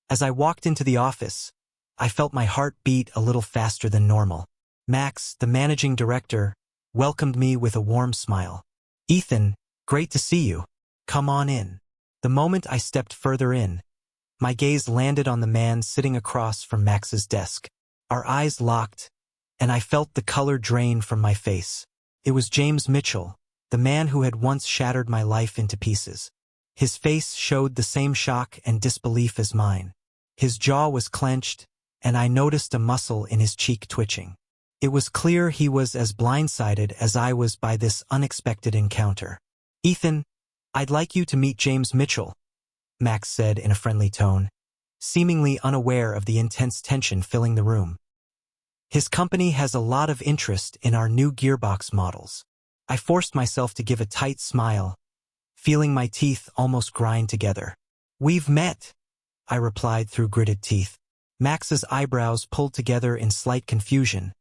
As I walked into the office, I felt my heart beat a little faster than normal. Max, the managing director, welcomed me with a warm smile. "Ethan, great to see you. Come on in." The moment I stepped further in, my gaze landed on the man sitting across from Max's desk. Our eyes locked, and I felt the color drain from my face. It was James Mitchell, the man who had once shattered my life into pieces. His face showed the same shock and disbelief as mine. His jaw was clenched, and I noticed a muscle in his cheek twitching. It was clear he was as blindsided as I was by this unexpected encounter. "Ethan, I'd like you to meet James Mitchell," Max said in a friendly tone, seemingly unaware of the intense tension filling the room. "His company has a lot of interest in our new gearbox models." I forced myself to give a tight smile, feeling my teeth almost grind together. "We've met," I replied through gritted teeth. Max's eyebrows pulled together in slight confusion,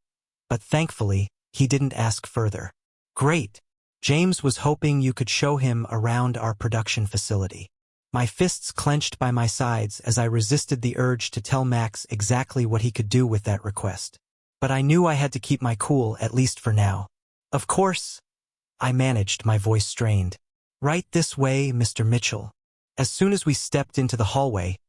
but thankfully, he didn't ask further. "Great. James was hoping you could show him around our production facility." My fists clenched by my sides as I resisted the urge to tell Max exactly what he could do with that request. But I knew I had to keep my cool, at least for now. "Of course," I managed, my voice strained. "Right this way, Mr. Mitchell." As soon as we stepped into the hallway,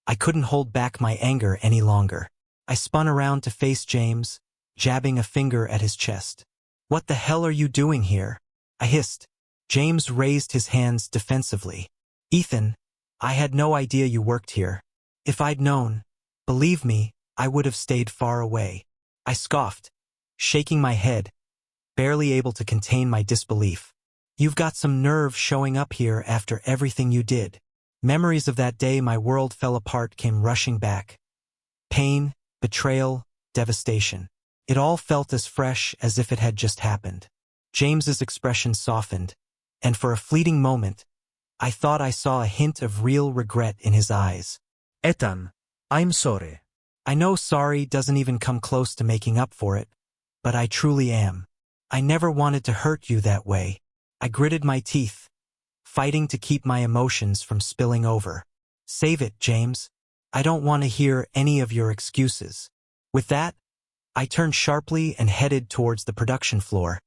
I couldn't hold back my anger any longer. I spun around to face James, jabbing a finger at his chest. "What the hell are you doing here?" I hissed. James raised his hands defensively. "Ethan, I had no idea you worked here. If I'd known, believe me, I would have stayed far away." I scoffed, shaking my head, barely able to contain my disbelief. "You've got some nerve showing up here after everything you did." Memories of that day my world fell apart came rushing back. Pain, betrayal, devastation. It all felt as fresh as if it had just happened. James's expression softened, and for a fleeting moment, I thought I saw a hint of real regret in his eyes. "Ethan, I'm sorry." I know sorry doesn't even come close to making up for it, but I truly am. I never wanted to hurt you that way. I gritted my teeth, fighting to keep my emotions from spilling over. "Save it, James. I don't want to hear any of your excuses." With that, I turned sharply and headed towards the production floor,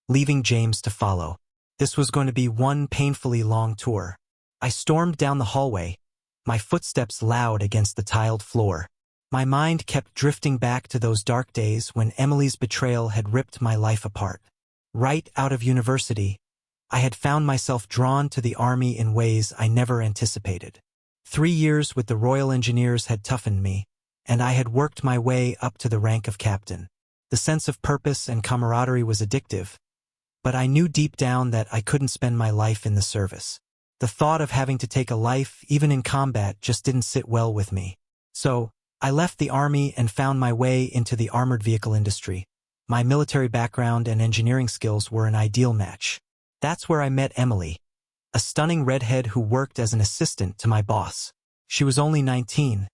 leaving James to follow. This was going to be one painfully long tour. I stormed down the hallway, my footsteps loud against the tiled floor. My mind kept drifting back to those dark days when Emily's betrayal had ripped my life apart. Right out of university, I had found myself drawn to the army in ways I never anticipated. 3 years with the Royal Engineers had toughened me, and I had worked my way up to the rank of captain. The sense of purpose and camaraderie was addictive, but I knew deep down that I couldn't spend my life in the service. The thought of having to take a life, even in combat, just didn't sit well with me. So, I left the army and found my way into the armored vehicle industry. My military background and engineering skills were an ideal match. That's where I met Emily, a stunning redhead who worked as an assistant to my boss. She was only 19,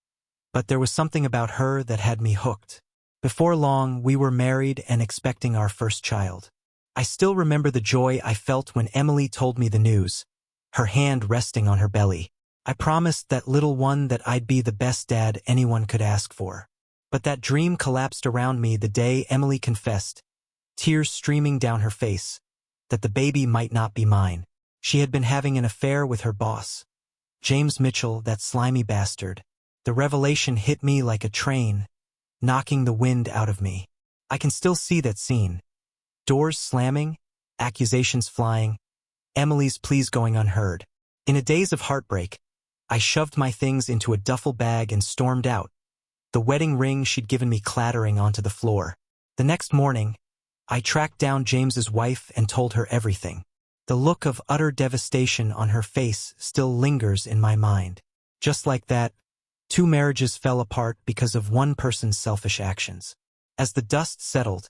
but there was something about her that had me hooked. Before long, we were married and expecting our first child. I still remember the joy I felt when Emily told me the news, her hand resting on her belly. I promised that little one that I'd be the best dad anyone could ask for. But that dream collapsed around me the day Emily confessed, tears streaming down her face, that the baby might not be mine. She had been having an affair with her boss, James Mitchell, that slimy bastard. The revelation hit me like a train, knocking the wind out of me. I can still see that scene. Doors slamming, accusations flying, Emily's pleas going unheard. In a daze of heartbreak, I shoved my things into a duffel bag and stormed out, the wedding ring she'd given me clattering onto the floor. The next morning, I tracked down James's wife and told her everything. The look of utter devastation on her face still lingers in my mind. Just like that, 2 marriages fell apart because of one person's selfish actions. As the dust settled,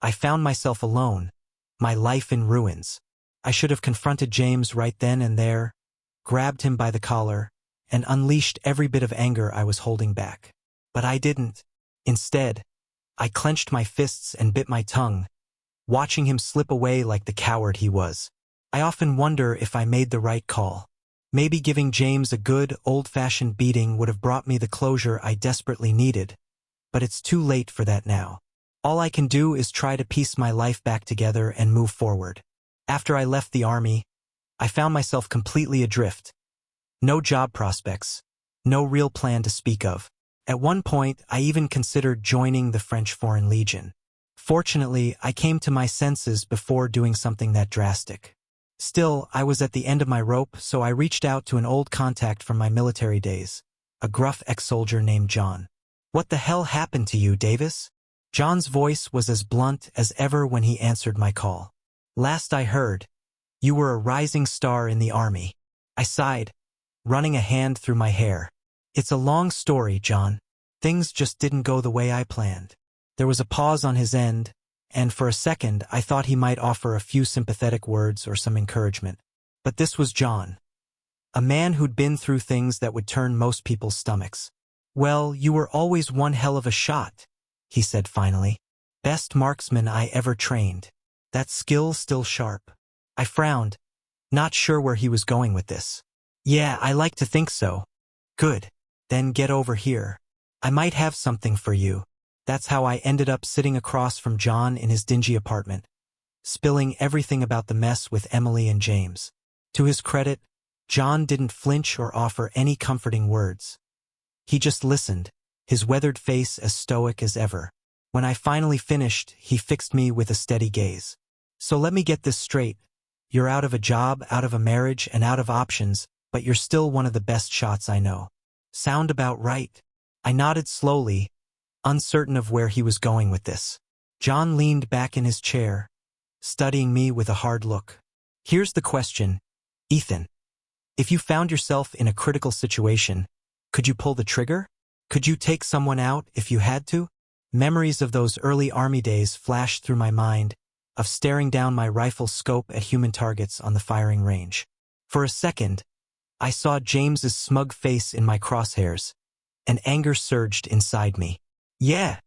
I found myself alone, my life in ruins. I should have confronted James right then and there, grabbed him by the collar, and unleashed every bit of anger I was holding back. But I didn't. Instead, I clenched my fists and bit my tongue, watching him slip away like the coward he was. I often wonder if I made the right call. Maybe giving James a good, old-fashioned beating would have brought me the closure I desperately needed, but it's too late for that now. All I can do is try to piece my life back together and move forward. After I left the army, I found myself completely adrift. No job prospects, no real plan to speak of. At one point, I even considered joining the French Foreign Legion. Fortunately, I came to my senses before doing something that drastic. Still, I was at the end of my rope, so I reached out to an old contact from my military days, a gruff ex-soldier named John. "What the hell happened to you, Davis?" John's voice was as blunt as ever when he answered my call. "Last I heard, you were a rising star in the army." I sighed, running a hand through my hair. "It's a long story, John. Things just didn't go the way I planned." There was a pause on his end, and for a second I thought he might offer a few sympathetic words or some encouragement. But this was John, a man who'd been through things that would turn most people's stomachs. "Well, you were always one hell of a shot," he said finally. "Best marksman I ever trained. That skill still sharp." I frowned, not sure where he was going with this. "Yeah, I like to think so." "Good. Then get over here. I might have something for you." That's how I ended up sitting across from John in his dingy apartment, spilling everything about the mess with Emily and James. To his credit, John didn't flinch or offer any comforting words. He just listened, his weathered face as stoic as ever. When I finally finished, he fixed me with a steady gaze. "So let me get this straight. You're out of a job, out of a marriage, and out of options, but you're still one of the best shots I know. Sound about right?" I nodded slowly, uncertain of where he was going with this. John leaned back in his chair, studying me with a hard look. "Here's the question, Ethan. If you found yourself in a critical situation, could you pull the trigger? Could you take someone out if you had to?" Memories of those early army days flashed through my mind, of staring down my rifle's scope at human targets on the firing range. For a second, I saw James's smug face in my crosshairs, and anger surged inside me. "Yeah,"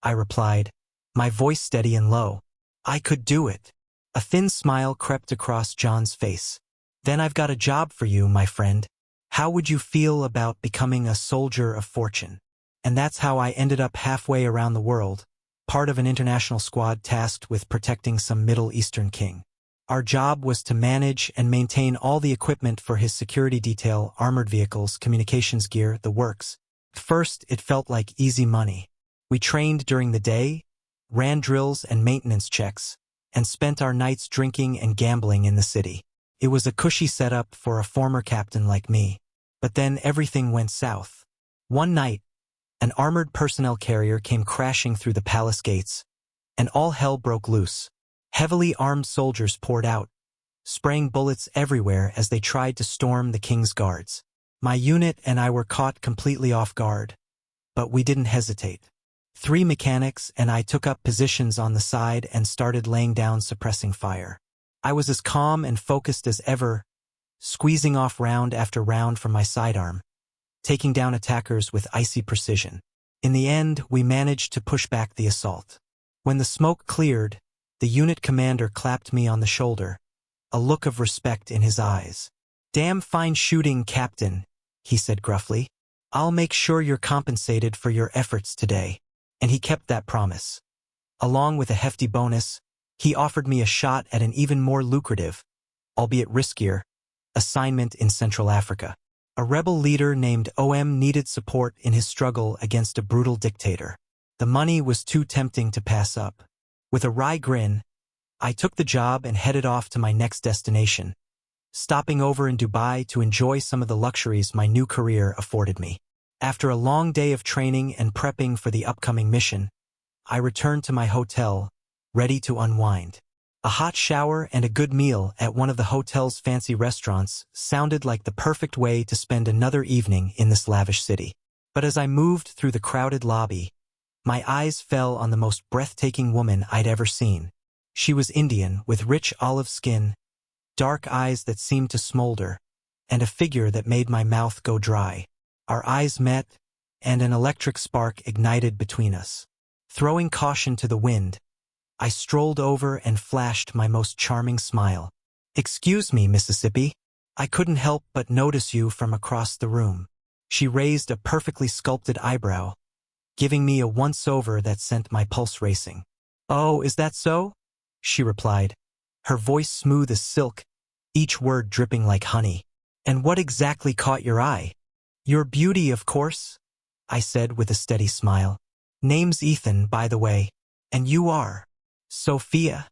I replied, my voice steady and low. "I could do it." A thin smile crept across John's face. "Then I've got a job for you, my friend. How would you feel about becoming a soldier of fortune?" And that's how I ended up halfway around the world, part of an international squad tasked with protecting some Middle Eastern king. Our job was to manage and maintain all the equipment for his security detail, armored vehicles, communications gear, the works. At first, it felt like easy money. We trained during the day, ran drills and maintenance checks, and spent our nights drinking and gambling in the city. It was a cushy setup for a former captain like me. But then everything went south. One night, an armored personnel carrier came crashing through the palace gates, and all hell broke loose. Heavily armed soldiers poured out, spraying bullets everywhere as they tried to storm the king's guards. My unit and I were caught completely off guard, but we didn't hesitate. 3 mechanics and I took up positions on the side and started laying down suppressing fire. I was as calm and focused as ever, squeezing off round after round from my sidearm, taking down attackers with icy precision. In the end, we managed to push back the assault. When the smoke cleared, the unit commander clapped me on the shoulder, a look of respect in his eyes. "Damn fine shooting, Captain," he said gruffly. "I'll make sure you're compensated for your efforts today." And he kept that promise. Along with a hefty bonus, he offered me a shot at an even more lucrative, albeit riskier, assignment in Central Africa. A rebel leader named OM needed support in his struggle against a brutal dictator. The money was too tempting to pass up. With a wry grin, I took the job and headed off to my next destination, stopping over in Dubai to enjoy some of the luxuries my new career afforded me. After a long day of training and prepping for the upcoming mission, I returned to my hotel, ready to unwind. A hot shower and a good meal at one of the hotel's fancy restaurants sounded like the perfect way to spend another evening in this lavish city. But as I moved through the crowded lobby, my eyes fell on the most breathtaking woman I'd ever seen. She was Indian, with rich olive skin, dark eyes that seemed to smolder, and a figure that made my mouth go dry. Our eyes met, and an electric spark ignited between us. Throwing caution to the wind, I strolled over and flashed my most charming smile. "Excuse me, Mississippi," I couldn't help but notice you from across the room. She raised a perfectly sculpted eyebrow, giving me a once-over that sent my pulse racing. Oh, is that so? She replied, her voice smooth as silk, each word dripping like honey. And what exactly caught your eye? Your beauty, of course, I said with a steady smile. Name's Ethan, by the way. And you are? Sophia,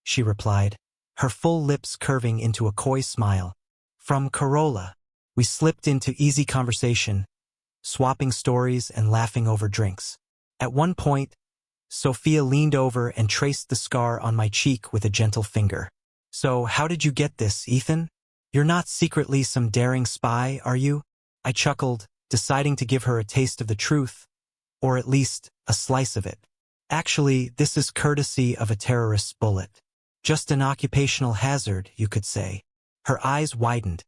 she replied, her full lips curving into a coy smile. From Corolla. We slipped into easy conversation, swapping stories and laughing over drinks. At one point, Sophia leaned over and traced the scar on my cheek with a gentle finger. So, how did you get this, Ethan? You're not secretly some daring spy, are you? I chuckled, deciding to give her a taste of the truth, or at least a slice of it. Actually, this is courtesy of a terrorist's bullet. Just an occupational hazard, you could say. Her eyes widened,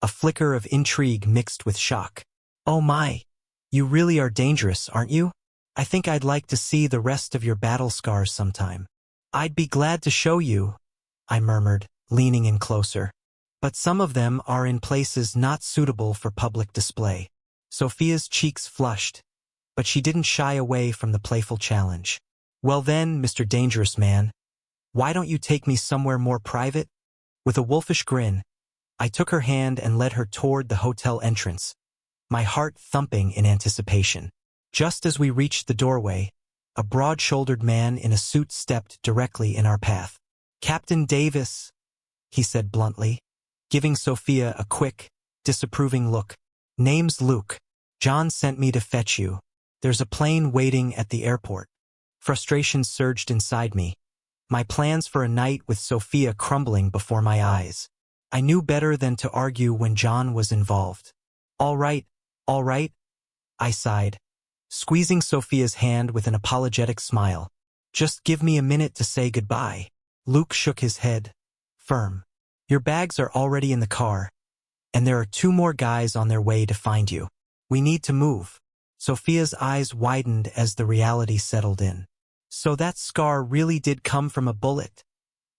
a flicker of intrigue mixed with shock. Oh my, you really are dangerous, aren't you? I think I'd like to see the rest of your battle scars sometime. I'd be glad to show you, I murmured, leaning in closer. But some of them are in places not suitable for public display. Sophia's cheeks flushed, but she didn't shy away from the playful challenge. Well then, Mr. Dangerous Man, why don't you take me somewhere more private? With a wolfish grin, I took her hand and led her toward the hotel entrance, my heart thumping in anticipation. Just as we reached the doorway, a broad-shouldered man in a suit stepped directly in our path. Captain Davis, he said bluntly, giving Sophia a quick, disapproving look. Name's Luke. John sent me to fetch you. There's a plane waiting at the airport. Frustration surged inside me, my plans for a night with Sophia crumbling before my eyes. I knew better than to argue when John was involved. All right, I sighed, squeezing Sophia's hand with an apologetic smile. Just give me a minute to say goodbye. Luke shook his head, firm. Your bags are already in the car, and there are 2 more guys on their way to find you. We need to move. Sophia's eyes widened as the reality settled in. So that scar really did come from a bullet,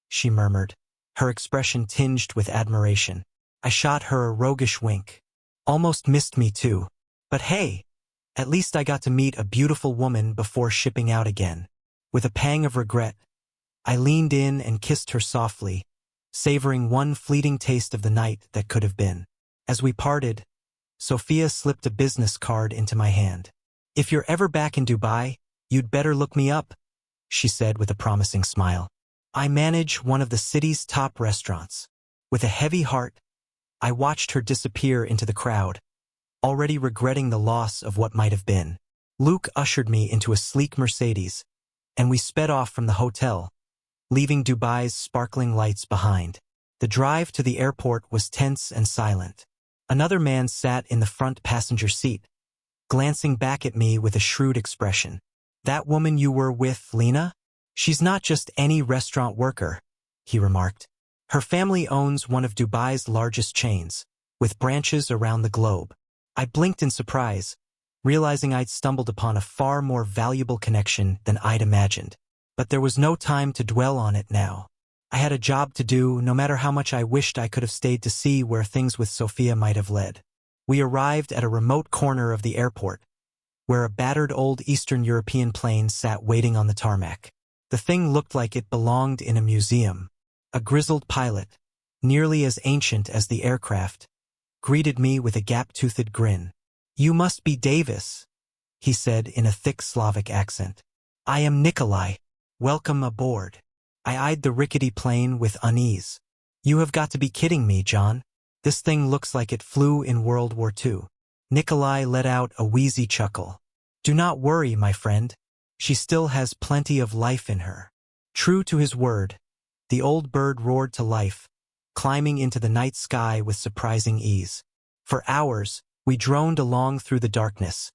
she murmured, her expression tinged with admiration. I shot her a roguish wink. Almost missed me too. But hey, at least I got to meet a beautiful woman before shipping out again. With a pang of regret, I leaned in and kissed her softly, savoring one fleeting taste of the night that could have been. As we parted, Sophia slipped a business card into my hand. If you're ever back in Dubai, you'd better look me up, she said with a promising smile. I manage one of the city's top restaurants. With a heavy heart, I watched her disappear into the crowd, already regretting the loss of what might have been. Luke ushered me into a sleek Mercedes, and we sped off from the hotel, leaving Dubai's sparkling lights behind. The drive to the airport was tense and silent. Another man sat in the front passenger seat, glancing back at me with a shrewd expression. That woman you were with, Lena? She's not just any restaurant worker, he remarked. Her family owns one of Dubai's largest chains, with branches around the globe. I blinked in surprise, realizing I'd stumbled upon a far more valuable connection than I'd imagined. But there was no time to dwell on it now. I had a job to do, no matter how much I wished I could have stayed to see where things with Sophia might have led. We arrived at a remote corner of the airport, where a battered old Eastern European plane sat waiting on the tarmac. The thing looked like it belonged in a museum. A grizzled pilot, nearly as ancient as the aircraft, greeted me with a gap-toothed grin. You must be Davis, he said in a thick Slavic accent. I am Nikolai. Welcome aboard. I eyed the rickety plane with unease. You have got to be kidding me, John. This thing looks like it flew in World War II. Nikolai let out a wheezy chuckle. Do not worry, my friend. She still has plenty of life in her. True to his word, the old bird roared to life, climbing into the night sky with surprising ease. For hours, we droned along through the darkness,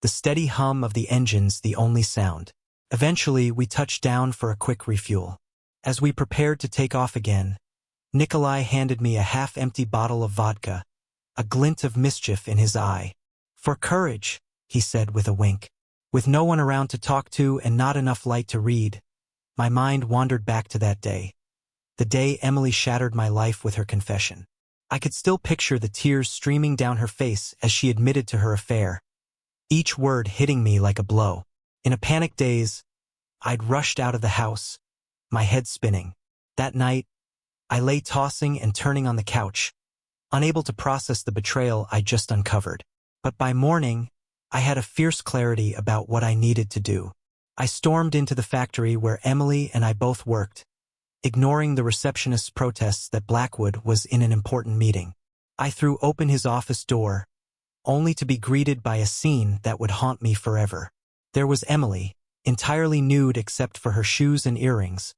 the steady hum of the engines the only sound. Eventually, we touched down for a quick refuel. As we prepared to take off again, Nikolai handed me a half-empty bottle of vodka, a glint of mischief in his eye. For courage, he said with a wink. With no one around to talk to and not enough light to read, my mind wandered back to that day, the day Emily shattered my life with her confession. I could still picture the tears streaming down her face as she admitted to her affair, each word hitting me like a blow. In a panic daze, I'd rushed out of the house, my head spinning. That night, I lay tossing and turning on the couch, unable to process the betrayal I'd just uncovered. But by morning, I had a fierce clarity about what I needed to do. I stormed into the factory where Emily and I both worked, ignoring the receptionist's protests that Blackwood was in an important meeting. I threw open his office door, only to be greeted by a scene that would haunt me forever. There was Emily, entirely nude except for her shoes and earrings,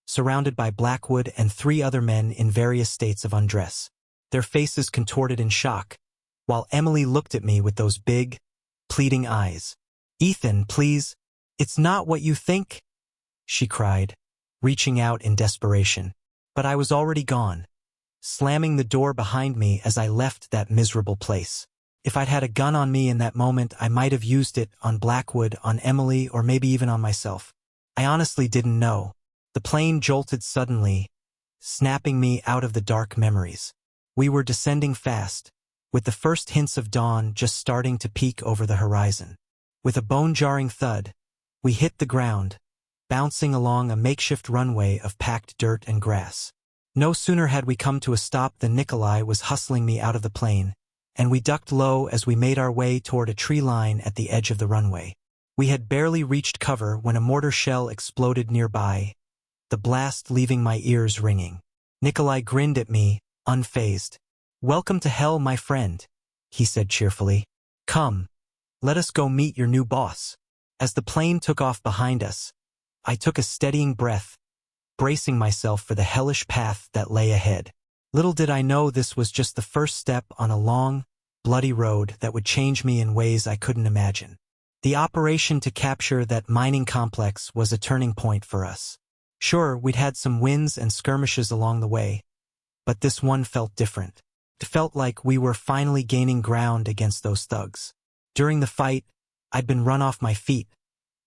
surrounded by Blackwood and 3 other men in various states of undress, their faces contorted in shock, while Emily looked at me with those big, pleading eyes. "Ethan, please, it's not what you think," she cried, reaching out in desperation. But I was already gone, slamming the door behind me as I left that miserable place. If I'd had a gun on me in that moment, I might have used it on Blackwood, on Emily, or maybe even on myself. I honestly didn't know. The plane jolted suddenly, snapping me out of the dark memories. We were descending fast, with the first hints of dawn just starting to peek over the horizon. With a bone-jarring thud, we hit the ground, bouncing along a makeshift runway of packed dirt and grass. No sooner had we come to a stop than Nikolai was hustling me out of the plane, and we ducked low as we made our way toward a tree line at the edge of the runway. We had barely reached cover when a mortar shell exploded nearby, the blast leaving my ears ringing. Nikolai grinned at me, unfazed. "Welcome to hell, my friend," he said cheerfully. "Come, let us go meet your new boss." As the plane took off behind us, I took a steadying breath, bracing myself for the hellish path that lay ahead. Little did I know this was just the first step on a long, bloody road that would change me in ways I couldn't imagine. The operation to capture that mining complex was a turning point for us. Sure, we'd had some wins and skirmishes along the way, but this one felt different. It felt like we were finally gaining ground against those thugs. During the fight, I'd been run off my feet,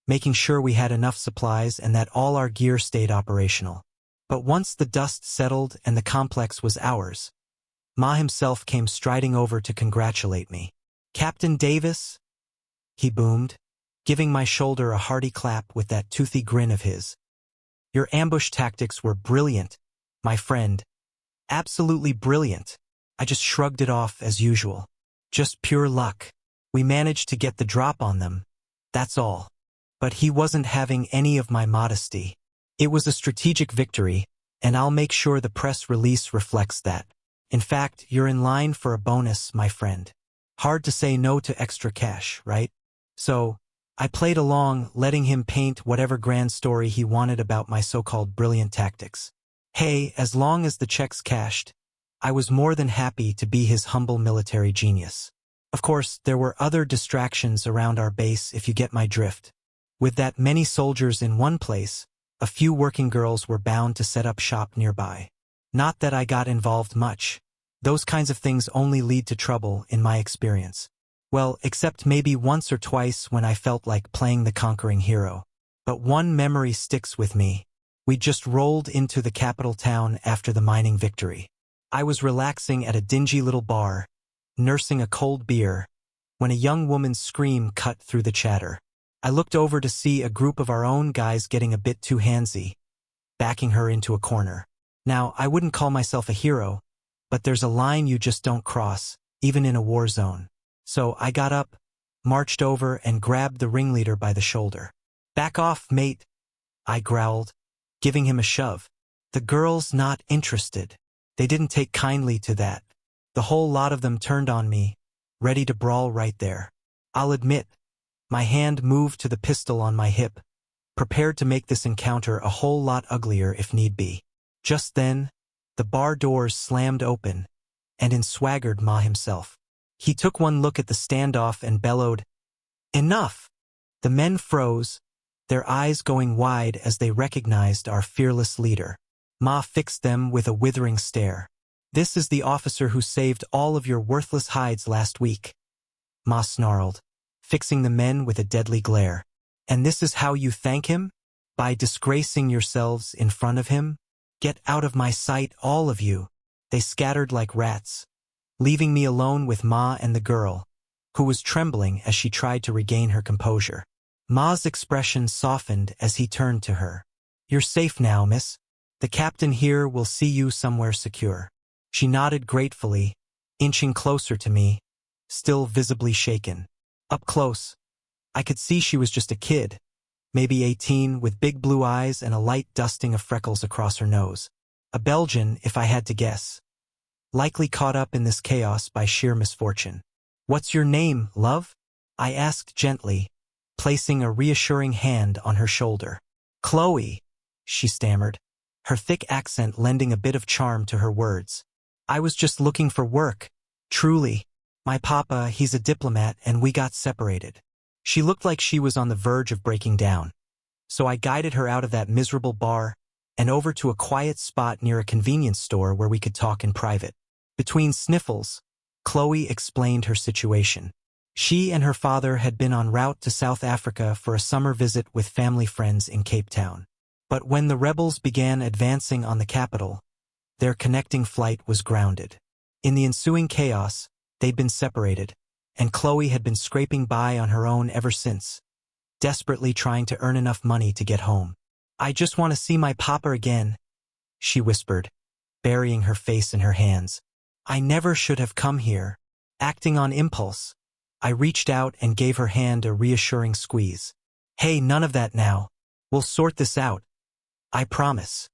making sure we had enough supplies and that all our gear stayed operational. But once the dust settled and the complex was ours, Ma himself came striding over to congratulate me. "Captain Davis," he boomed, giving my shoulder a hearty clap with that toothy grin of his. "Your ambush tactics were brilliant, my friend. Absolutely brilliant." I just shrugged it off as usual. "Just pure luck. We managed to get the drop on them, that's all." But he wasn't having any of my modesty. "It was a strategic victory, and I'll make sure the press release reflects that. In fact, you're in line for a bonus, my friend. Hard to say no to extra cash, right?" So, I played along, letting him paint whatever grand story he wanted about my so-called brilliant tactics. Hey, as long as the checks cashed, I was more than happy to be his humble military genius. Of course, there were other distractions around our base, if you get my drift. With that many soldiers in one place, a few working girls were bound to set up shop nearby. Not that I got involved much. Those kinds of things only lead to trouble, in my experience. Well, except maybe once or twice when I felt like playing the conquering hero. But one memory sticks with me. We just rolled into the capital town after the mining victory. I was relaxing at a dingy little bar, nursing a cold beer, when a young woman's scream cut through the chatter. I looked over to see a group of our own guys getting a bit too handsy, backing her into a corner. Now, I wouldn't call myself a hero, but there's a line you just don't cross, even in a war zone. So I got up, marched over, and grabbed the ringleader by the shoulder. "Back off, mate," I growled, giving him a shove. The girls not interested. They didn't take kindly to that. The whole lot of them turned on me, ready to brawl right there. I'll admit, my hand moved to the pistol on my hip, prepared to make this encounter a whole lot uglier if need be. Just then, the bar doors slammed open, and in swaggered Ma himself. He took one look at the standoff and bellowed, "Enough!" The men froze, their eyes going wide as they recognized our fearless leader. Ma fixed them with a withering stare. "This is the officer who saved all of your worthless hides last week," Ma snarled, fixing the men with a deadly glare. "And this is how you thank him? By disgracing yourselves in front of him? Get out of my sight, all of you." They scattered like rats, leaving me alone with Ma and the girl, who was trembling as she tried to regain her composure. Ma's expression softened as he turned to her. "You're safe now, miss. The captain here will see you somewhere secure." She nodded gratefully, inching closer to me, still visibly shaken. Up close, I could see she was just a kid, maybe 18, with big blue eyes and a light dusting of freckles across her nose. A Belgian, if I had to guess. Likely caught up in this chaos by sheer misfortune. "What's your name, love?" I asked gently, placing a reassuring hand on her shoulder. "Chloe," she stammered, her thick accent lending a bit of charm to her words. "I was just looking for work. Truly. My papa, he's a diplomat, and we got separated." She looked like she was on the verge of breaking down, so I guided her out of that miserable bar and over to a quiet spot near a convenience store where we could talk in private. Between sniffles, Chloe explained her situation. She and her father had been en route to South Africa for a summer visit with family friends in Cape Town. But when the rebels began advancing on the capital, their connecting flight was grounded. In the ensuing chaos, they'd been separated, and Chloe had been scraping by on her own ever since, desperately trying to earn enough money to get home. "I just want to see my papa again," she whispered, burying her face in her hands. "I never should have come here." Acting on impulse, I reached out and gave her hand a reassuring squeeze. "Hey, none of that now. We'll sort this out. I promise."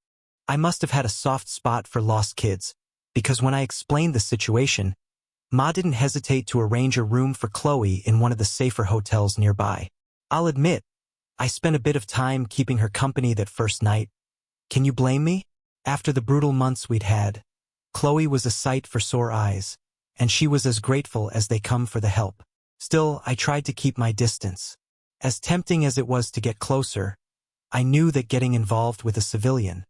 I must have had a soft spot for lost kids, because when I explained the situation, Ma didn't hesitate to arrange a room for Chloe in one of the safer hotels nearby. I'll admit, I spent a bit of time keeping her company that first night. Can you blame me? After the brutal months we'd had, Chloe was a sight for sore eyes, and she was as grateful as they come for the help. Still, I tried to keep my distance. As tempting as it was to get closer, I knew that getting involved with a civilian,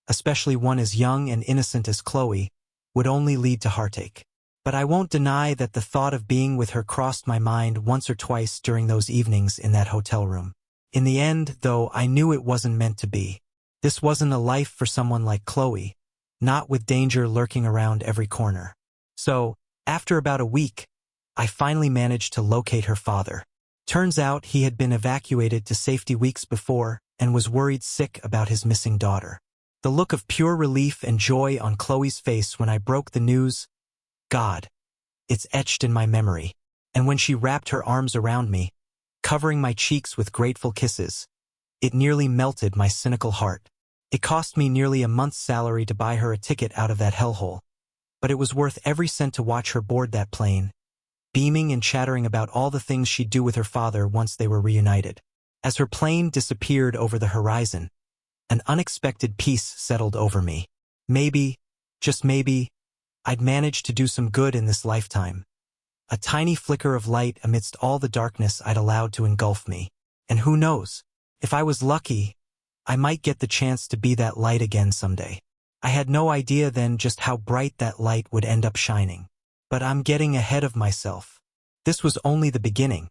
especially one as young and innocent as Chloe, would only lead to heartache. But I won't deny that the thought of being with her crossed my mind once or twice during those evenings in that hotel room. In the end, though, I knew it wasn't meant to be. This wasn't a life for someone like Chloe, not with danger lurking around every corner. So, after about a week, I finally managed to locate her father. Turns out he had been evacuated to safety weeks before and was worried sick about his missing daughter. The look of pure relief and joy on Chloe's face when I broke the news, God, it's etched in my memory. And when she wrapped her arms around me, covering my cheeks with grateful kisses, it nearly melted my cynical heart. It cost me nearly a month's salary to buy her a ticket out of that hellhole, but it was worth every cent to watch her board that plane, beaming and chattering about all the things she'd do with her father once they were reunited. As her plane disappeared over the horizon, an unexpected peace settled over me. Maybe, just maybe, I'd managed to do some good in this lifetime. A tiny flicker of light amidst all the darkness I'd allowed to engulf me. And who knows, if I was lucky, I might get the chance to be that light again someday. I had no idea then just how bright that light would end up shining. But I'm getting ahead of myself. This was only the beginning.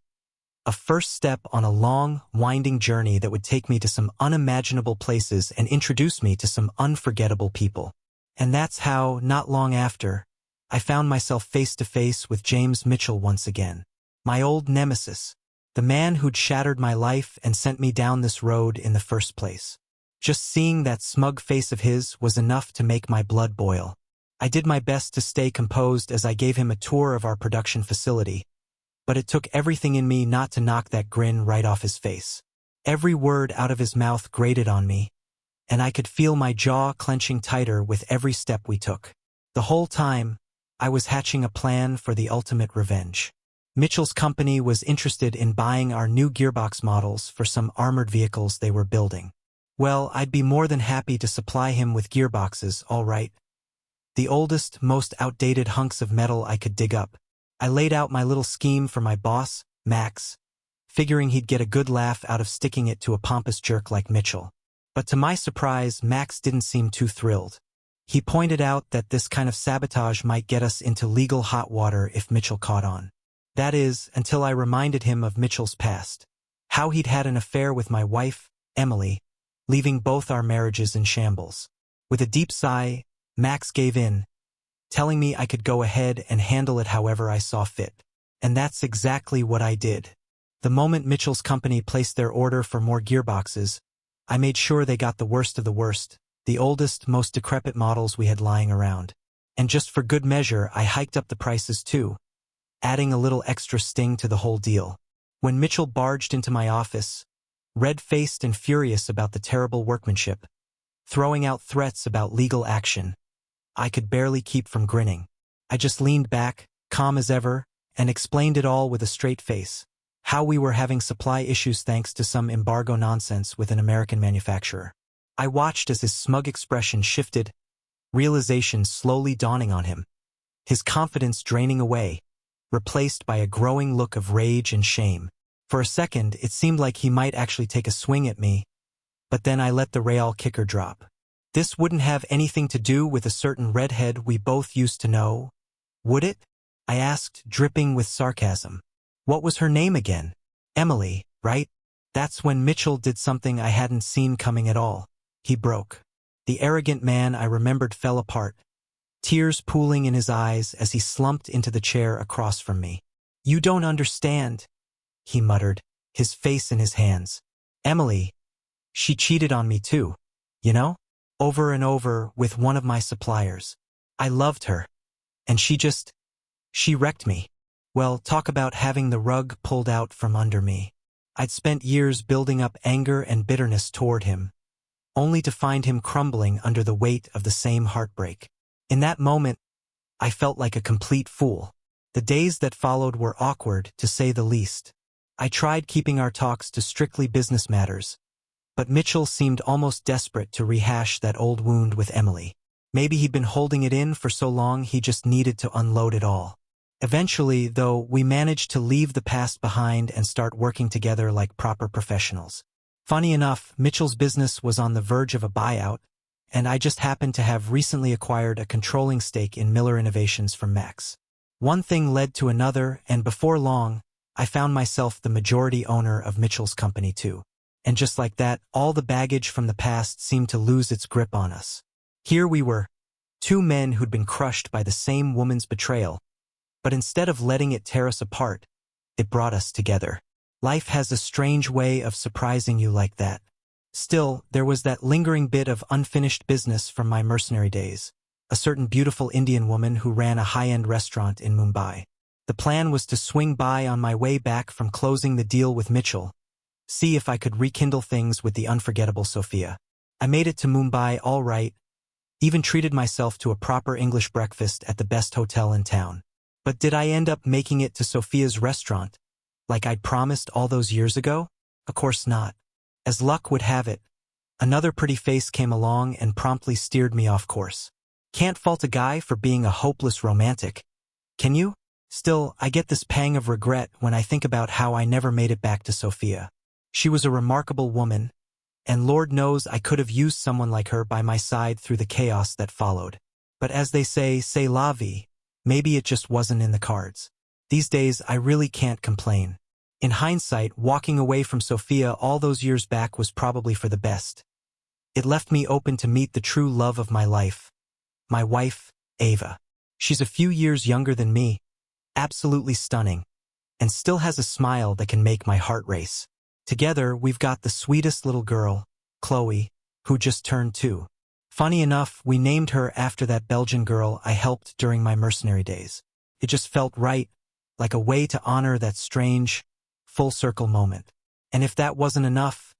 A first step on a long, winding journey that would take me to some unimaginable places and introduce me to some unforgettable people. And that's how, not long after, I found myself face to face with James Mitchell once again. My old nemesis, the man who'd shattered my life and sent me down this road in the first place. Just seeing that smug face of his was enough to make my blood boil. I did my best to stay composed as I gave him a tour of our production facility, but it took everything in me not to knock that grin right off his face. Every word out of his mouth grated on me, and I could feel my jaw clenching tighter with every step we took. The whole time, I was hatching a plan for the ultimate revenge. Mitchell's company was interested in buying our new gearbox models for some armored vehicles they were building. Well, I'd be more than happy to supply him with gearboxes, all right. The oldest, most outdated hunks of metal I could dig up. I laid out my little scheme for my boss, Max, figuring he'd get a good laugh out of sticking it to a pompous jerk like Mitchell. But to my surprise, Max didn't seem too thrilled. He pointed out that this kind of sabotage might get us into legal hot water if Mitchell caught on. That is, until I reminded him of Mitchell's past. How he'd had an affair with my wife, Emily, leaving both our marriages in shambles. With a deep sigh, Max gave in, telling me I could go ahead and handle it however I saw fit. And that's exactly what I did. The moment Mitchell's company placed their order for more gearboxes, I made sure they got the worst of the worst, the oldest, most decrepit models we had lying around. And just for good measure, I hiked up the prices too, adding a little extra sting to the whole deal. When Mitchell barged into my office, red-faced and furious about the terrible workmanship, throwing out threats about legal action, I could barely keep from grinning. I just leaned back, calm as ever, and explained it all with a straight face. How we were having supply issues thanks to some embargo nonsense with an American manufacturer. I watched as his smug expression shifted, realization slowly dawning on him, his confidence draining away, replaced by a growing look of rage and shame. For a second, it seemed like he might actually take a swing at me, but then I let the Real kicker drop. This wouldn't have anything to do with a certain redhead we both used to know, would it? I asked, dripping with sarcasm. What was her name again? Emily, right? That's when Mitchell did something I hadn't seen coming at all. He broke. The arrogant man I remembered fell apart, tears pooling in his eyes as he slumped into the chair across from me. You don't understand, he muttered, his face in his hands. Emily, she cheated on me too, you know? Over and over with one of my suppliers. I loved her. And she wrecked me. Well, talk about having the rug pulled out from under me. I'd spent years building up anger and bitterness toward him, only to find him crumbling under the weight of the same heartbreak. In that moment, I felt like a complete fool. The days that followed were awkward, to say the least. I tried keeping our talks to strictly business matters, but Mitchell seemed almost desperate to rehash that old wound with Emily. Maybe he'd been holding it in for so long he just needed to unload it all. Eventually, though, we managed to leave the past behind and start working together like proper professionals. Funny enough, Mitchell's business was on the verge of a buyout, and I just happened to have recently acquired a controlling stake in Miller Innovations from Max. One thing led to another, and before long, I found myself the majority owner of Mitchell's company too. And just like that, all the baggage from the past seemed to lose its grip on us. Here we were, two men who'd been crushed by the same woman's betrayal, but instead of letting it tear us apart, it brought us together. Life has a strange way of surprising you like that. Still, there was that lingering bit of unfinished business from my mercenary days. A certain beautiful Indian woman who ran a high-end restaurant in Mumbai. The plan was to swing by on my way back from closing the deal with Mitchell, see if I could rekindle things with the unforgettable Sophia. I made it to Mumbai all right, even treated myself to a proper English breakfast at the best hotel in town. But did I end up making it to Sophia's restaurant, like I'd promised all those years ago? Of course not. As luck would have it, another pretty face came along and promptly steered me off course. Can't fault a guy for being a hopeless romantic, can you? Still, I get this pang of regret when I think about how I never made it back to Sophia. She was a remarkable woman, and Lord knows I could have used someone like her by my side through the chaos that followed. But as they say, c'est la vie. Maybe it just wasn't in the cards. These days, I really can't complain. In hindsight, walking away from Sophia all those years back was probably for the best. It left me open to meet the true love of my life. My wife, Ava. She's a few years younger than me, absolutely stunning, and still has a smile that can make my heart race. Together, we've got the sweetest little girl, Chloe, who just turned 2. Funny enough, we named her after that Belgian girl I helped during my mercenary days. It just felt right, like a way to honor that strange, full-circle moment. And if that wasn't enough,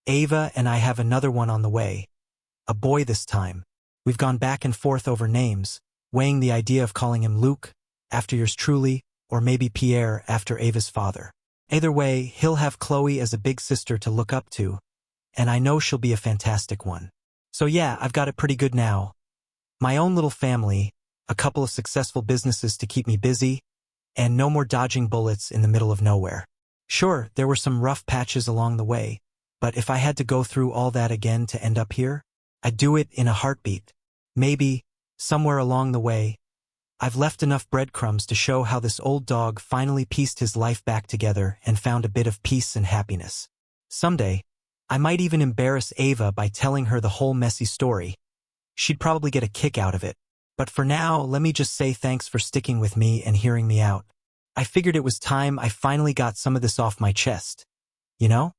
Ava and I have another one on the way. A boy this time. We've gone back and forth over names, weighing the idea of calling him Luke, after yours truly, or maybe Pierre after Ava's father. Either way, he'll have Chloe as a big sister to look up to, and I know she'll be a fantastic one. So yeah, I've got it pretty good now. My own little family, a couple of successful businesses to keep me busy, and no more dodging bullets in the middle of nowhere. Sure, there were some rough patches along the way, but if I had to go through all that again to end up here, I'd do it in a heartbeat. Maybe, somewhere along the way, I've left enough breadcrumbs to show how this old dog finally pieced his life back together and found a bit of peace and happiness. Someday, I might even embarrass Ava by telling her the whole messy story. She'd probably get a kick out of it. But for now, let me just say thanks for sticking with me and hearing me out. I figured it was time I finally got some of this off my chest. You know?